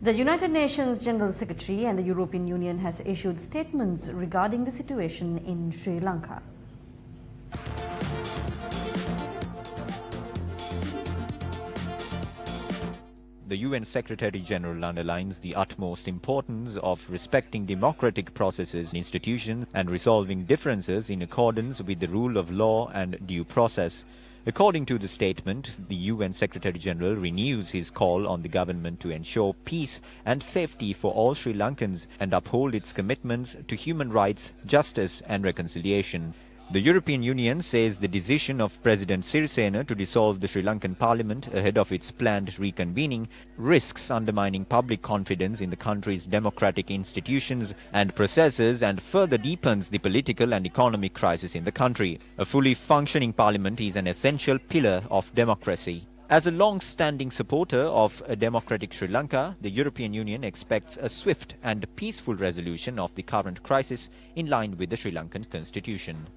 The United Nations General Secretary and the European Union has issued statements regarding the situation in Sri Lanka. The UN Secretary-General underlines the utmost importance of respecting democratic processes and institutions and resolving differences in accordance with the rule of law and due process. According to the statement, the UN Secretary-General renews his call on the government to ensure peace and safety for all Sri Lankans and uphold its commitments to human rights, justice and reconciliation. The European Union says the decision of President Sirisena to dissolve the Sri Lankan parliament ahead of its planned reconvening risks undermining public confidence in the country's democratic institutions and processes and further deepens the political and economic crisis in the country. A fully functioning parliament is an essential pillar of democracy. As a long-standing supporter of a democratic Sri Lanka, the European Union expects a swift and peaceful resolution of the current crisis in line with the Sri Lankan constitution.